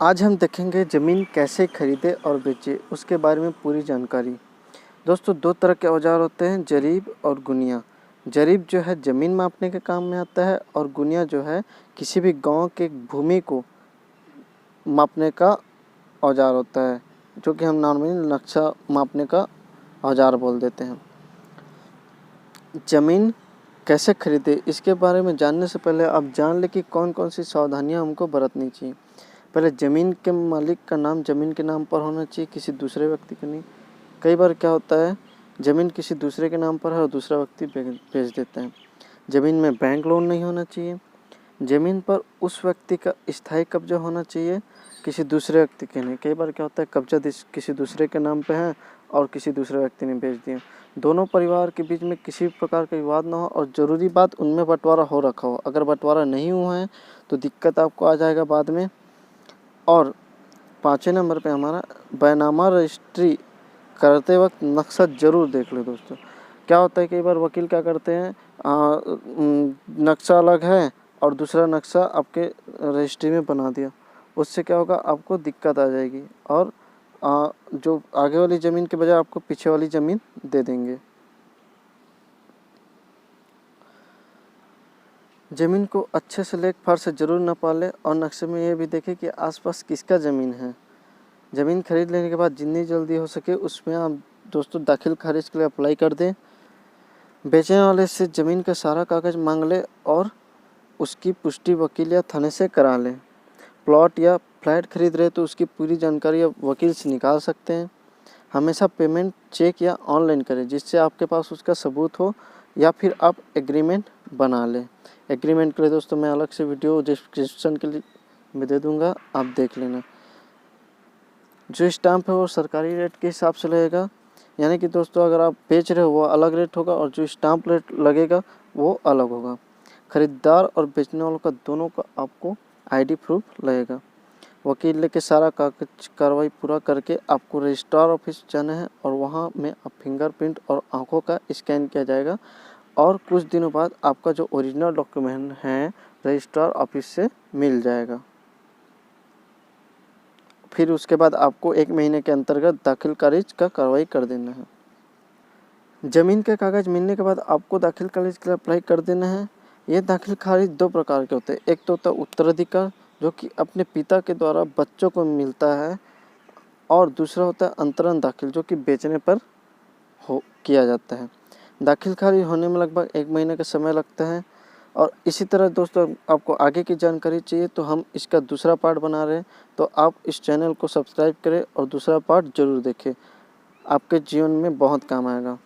आज हम देखेंगे ज़मीन कैसे खरीदे और बेचे उसके बारे में पूरी जानकारी। दोस्तों, दो तरह के औजार होते हैं, जरीब और गुनिया। जरीब जो है ज़मीन मापने के काम में आता है और गुनिया जो है किसी भी गांव के भूमि को मापने का औजार होता है, जो कि हम नॉर्मली नक्शा मापने का औजार बोल देते हैं। ज़मीन कैसे खरीदे इसके बारे में जानने से पहले आप जान लें कि कौन कौन सी सावधानियां हमको बरतनी चाहिए। पहले ज़मीन के मालिक का नाम ज़मीन के नाम पर होना चाहिए, किसी दूसरे व्यक्ति का नहीं। कई बार क्या होता है, ज़मीन किसी दूसरे के नाम पर है और दूसरा व्यक्ति बेच देता है। ज़मीन में बैंक लोन नहीं होना चाहिए। ज़मीन पर उस व्यक्ति का स्थायी कब्जा होना चाहिए, किसी दूसरे व्यक्ति के नहीं। कई बार क्या होता है, कब्जा किसी दूसरे के नाम पे है और किसी दूसरे व्यक्ति ने बेच दिया। दोनों परिवार के बीच में किसी भी प्रकार का विवाद ना हो और ज़रूरी बात उनमें बंटवारा हो रखा हो। अगर बंटवारा नहीं हुआ है तो दिक्कत आपको आ जाएगा बाद में। और 5वें नंबर पे हमारा बैनामा रजिस्ट्री करते वक्त नक्शा ज़रूर देख लो। दोस्तों, क्या होता है, कई बार वकील क्या करते हैं, नक्शा अलग है और दूसरा नक्शा आपके रजिस्ट्री में बना दिया। उससे क्या होगा, आपको दिक्कत आ जाएगी और जो आगे वाली ज़मीन के बजाय आपको पीछे वाली ज़मीन दे देंगे। ज़मीन को अच्छे से लेख फार से ज़रूर नपा लें और नक्शे में ये भी देखें कि आसपास किसका ज़मीन है। ज़मीन खरीद लेने के बाद जितनी जल्दी हो सके उसमें आप दोस्तों दाखिल खारिज के लिए अप्लाई कर दें। बेचने वाले से ज़मीन का सारा कागज़ मांग लें और उसकी पुष्टि वकील या थाने से करा लें। प्लॉट या फ्लैट खरीद रहे तो उसकी पूरी जानकारी आप वकील से निकाल सकते हैं। हमेशा पेमेंट चेक या ऑनलाइन करें, जिससे आपके पास उसका सबूत हो, या फिर आप एग्रीमेंट बना लें। एग्रीमेंट के लिए दोस्तों मैं अलग से वीडियो डिस्क्रिप्शन के लिए में दे दूँगा, आप देख लेना। जो स्टाम्प है वो सरकारी रेट के हिसाब से लगेगा, यानी कि दोस्तों अगर आप बेच रहे हो वो अलग रेट होगा और जो स्टाम्प रेट लगेगा वो अलग होगा। ख़रीदार और बेचने वालों का दोनों का आपको आईडी प्रूफ लगेगा। वकील लेके सारा कागज कार्रवाई पूरा करके आपको रजिस्ट्रार ऑफिस जाना है और वहाँ में आप फिंगरप्रिंट और आँखों का स्कैन किया जाएगा और कुछ दिनों बाद आपका जो ओरिजिनल डॉक्यूमेंट है रजिस्ट्रार ऑफिस से मिल जाएगा। फिर उसके बाद आपको 1 महीने के अंतर्गत दाखिल खारिज का कार्रवाई कर देना है। ज़मीन के कागज़ मिलने के बाद आपको दाखिल खारिज के लिए अप्लाई कर देना है। ये दाखिल खारिज 2 प्रकार के होते हैं। एक तो होता है उत्तराधिकार, जो कि अपने पिता के द्वारा बच्चों को मिलता है, और दूसरा होता है अंतरण दाखिल, जो कि बेचने पर किया जाता है। दाखिल खारिज होने में लगभग 1 महीने का समय लगता है। और इसी तरह दोस्तों आपको आगे की जानकारी चाहिए तो हम इसका दूसरा पार्ट बना रहे हैं, तो आप इस चैनल को सब्सक्राइब करें और दूसरा पार्ट ज़रूर देखें, आपके जीवन में बहुत काम आएगा।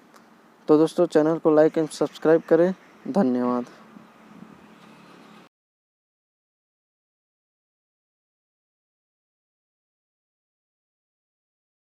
तो दोस्तों चैनल को लाइक एंड सब्सक्राइब करें। धन्यवाद।